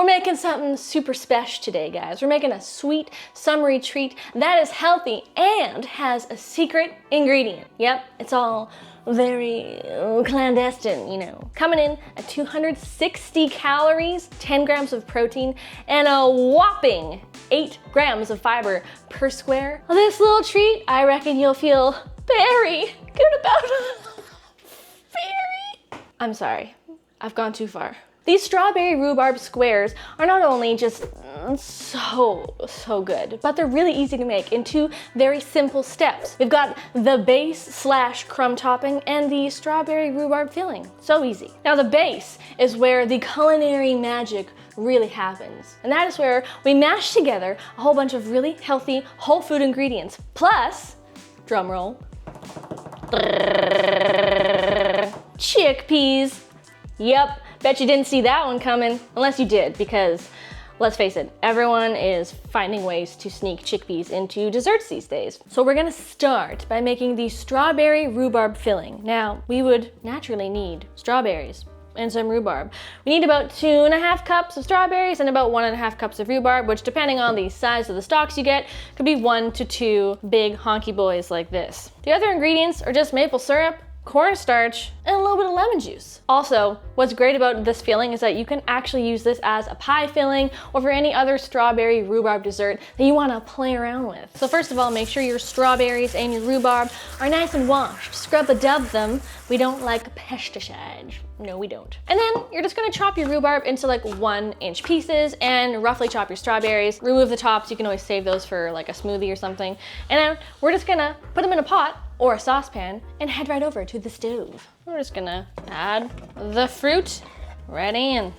we're making something super special today, guys. We're making a sweet, summery treat that is healthy and has a secret ingredient. Yep, it's all very clandestine, you know. Coming in at 260 calories, 10 grams of protein, and a whopping 8 grams of fiber per square. This little treat, I reckon you'll feel very good about. I'm sorry, I've gone too far. These strawberry rhubarb squares are not only just so good, but they're really easy to make in 2 very simple steps. We've got the base / crumb topping and the strawberry rhubarb filling. So easy. Now the base is where the culinary magic really happens. And that is where we mash together a whole bunch of really healthy whole food ingredients, plus, drum roll, chickpeas. Yep. Bet you didn't see that one coming, unless you did, because let's face it, everyone is finding ways to sneak chickpeas into desserts these days. So we're gonna start by making the strawberry rhubarb filling. Now, we would naturally need strawberries and some rhubarb. We need about 2.5 cups of strawberries and about 1.5 cups of rhubarb, which depending on the size of the stalks you get, could be 1 to 2 big honky boys like this. The other ingredients are just maple syrup, cornstarch, and a little bit of lemon juice. Also, what's great about this filling is that you can actually use this as a pie filling or for any other strawberry rhubarb dessert that you want to play around with. So first of all, make sure your strawberries and your rhubarb are nice and washed. Scrub a dub them. We don't like pesticides. No, we don't. And then you're just gonna chop your rhubarb into like 1-inch pieces and roughly chop your strawberries. Remove the tops. You can always save those for like a smoothie or something. And then we're just gonna put them in a pot or a saucepan and head right over to the stove. We're just gonna add the fruit right in.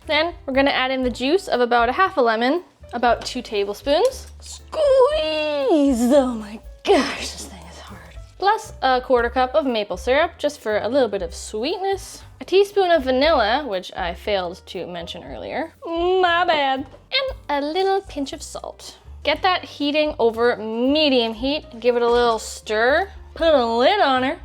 Then we're gonna add in the juice of about a half a lemon, about 2 tablespoons. Squeeze! Oh my gosh, this thing is hard. Plus a 1/4 cup of maple syrup, just for a little bit of sweetness. A teaspoon of vanilla, which I failed to mention earlier. My bad. And a little pinch of salt. Get that heating over medium heat, give it a little stir, put a lid on her.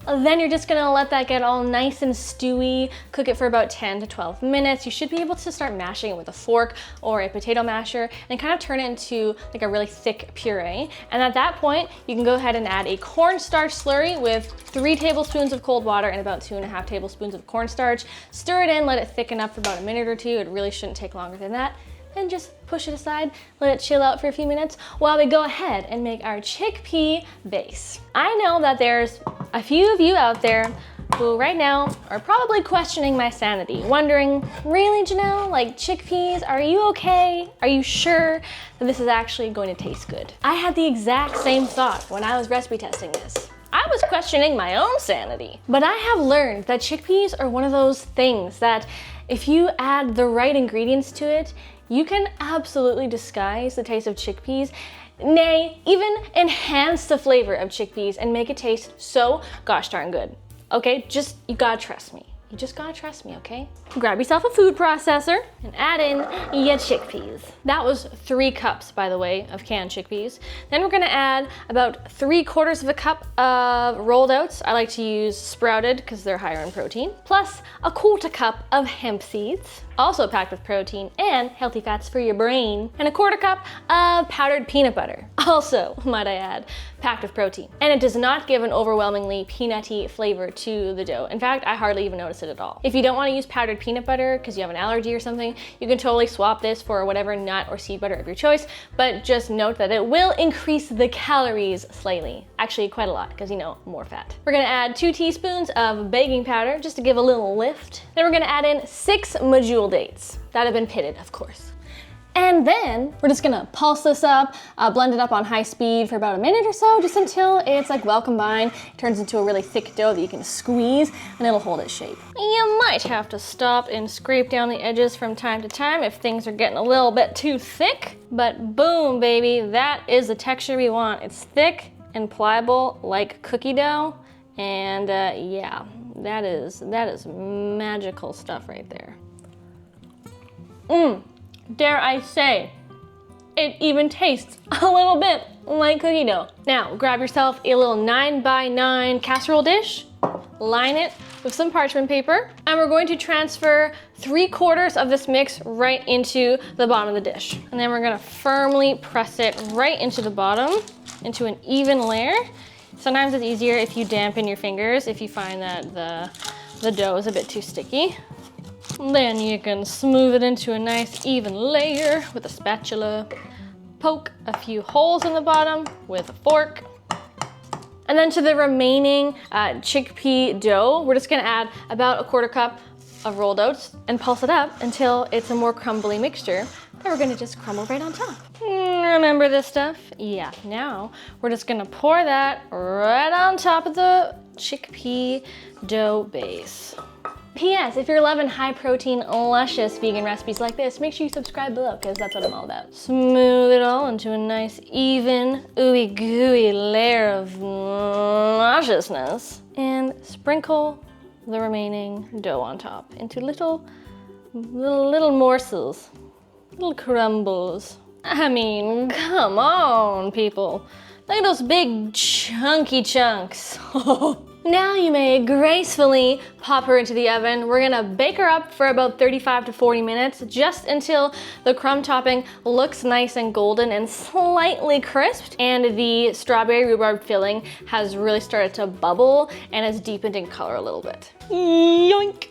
Then you're just gonna let that get all nice and stewy, cook it for about 10 to 12 minutes. You should be able to start mashing it with a fork or a potato masher and kind of turn it into like a really thick puree. And at that point, you can go ahead and add a cornstarch slurry with 3 tablespoons of cold water and about 2.5 tablespoons of cornstarch. Stir it in, let it thicken up for about a minute or 2. It really shouldn't take longer than that. Then just push it aside, let it chill out for a few minutes while we go ahead and make our chickpea base. I know that there's a few of you out there who right now are probably questioning my sanity, wondering, really Janelle, like chickpeas, are you okay? Are you sure that this is actually going to taste good? I had the exact same thought when I was recipe testing this. I was questioning my own sanity. But I have learned that chickpeas are one of those things that if you add the right ingredients to it, you can absolutely disguise the taste of chickpeas, nay, even enhance the flavor of chickpeas and make it taste so gosh darn good. Okay, you gotta trust me. You just gotta trust me, okay? Grab yourself a food processor and add in your chickpeas. That was 3 cups, by the way, of canned chickpeas. Then we're gonna add about 3/4 cup of rolled oats. I like to use sprouted because they're higher in protein. Plus a 1/4 cup of hemp seeds, also packed with protein and healthy fats for your brain. And a 1/4 cup of powdered peanut butter, also, might I add, packed with protein. And it does not give an overwhelmingly peanutty flavor to the dough. In fact, I hardly even notice it at all. If you don't want to use powdered peanut butter because you have an allergy or something, you can totally swap this for whatever nut or seed butter of your choice, but just note that it will increase the calories slightly. Actually, quite a lot, because you know, more fat. We're gonna add 2 teaspoons of baking powder just to give a little lift. Then we're gonna add in 6 medjool dates that have been pitted, of course. And then we're just gonna pulse this up, blend it up on high speed for about a minute or so, just until it's like well combined, turns into a really thick dough that you can squeeze and it'll hold its shape. You might have to stop and scrape down the edges from time to time if things are getting a little bit too thick, but boom, baby, that is the texture we want. It's thick and pliable like cookie dough, and yeah, that is magical stuff right there. Dare I say, it even tastes a little bit like cookie dough. Now, grab yourself a little 9x9 casserole dish, line it with some parchment paper, and we're going to transfer 3/4 of this mix right into the bottom of the dish. And then we're gonna firmly press it right into the bottom, into an even layer. Sometimes it's easier if you dampen your fingers, if you find that the dough is a bit too sticky. Then you can smooth it into a nice even layer with a spatula. Poke a few holes in the bottom with a fork. And then to the remaining chickpea dough, we're just gonna add about 1/4 cup of rolled oats and pulse it up until it's a more crumbly mixture that we're gonna just crumble right on top. Remember this stuff? Yeah, now we're just gonna pour that right on top of the chickpea dough base. P.S. If you're loving high protein, luscious vegan recipes like this, make sure you subscribe below because that's what I'm all about. Smooth it all into a nice, even, ooey gooey layer of lusciousness and sprinkle the remaining dough on top into little morsels, little crumbles. I mean, come on, people. Look at those big chunky chunks. Now you may gracefully pop her into the oven. We're gonna bake her up for about 35 to 40 minutes, just until the crumb topping looks nice and golden and slightly crisped, and the strawberry rhubarb filling has really started to bubble and has deepened in color a little bit. Yoink!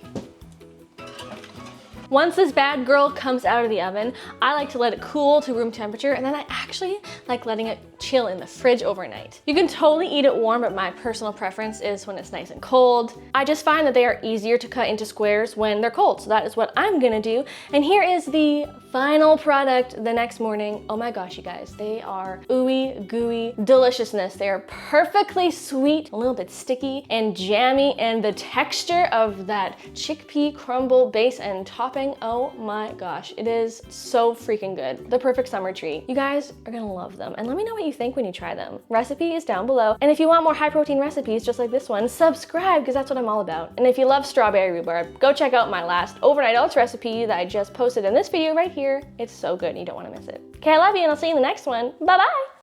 Once this bad girl comes out of the oven, I like to let it cool to room temperature, and then I actually like letting it chill in the fridge overnight. You can totally eat it warm, but my personal preference is when it's nice and cold. I just find that they are easier to cut into squares when they're cold, so that is what I'm gonna do. And here is the final product the next morning. Oh my gosh, you guys, they are ooey gooey deliciousness. They are perfectly sweet, a little bit sticky and jammy, and the texture of that chickpea crumble base and topping, oh my gosh, it is so freaking good. The perfect summer treat. You guys are gonna love them, and let me know what you think when you try them. Recipe is down below, and if you want more high protein recipes just like this one, subscribe because that's what I'm all about. And if you love strawberry rhubarb, go check out my last overnight oats recipe that I just posted in this video right here. It's so good and you don't want to miss it. Okay, I love you and I'll see you in the next one. Bye bye.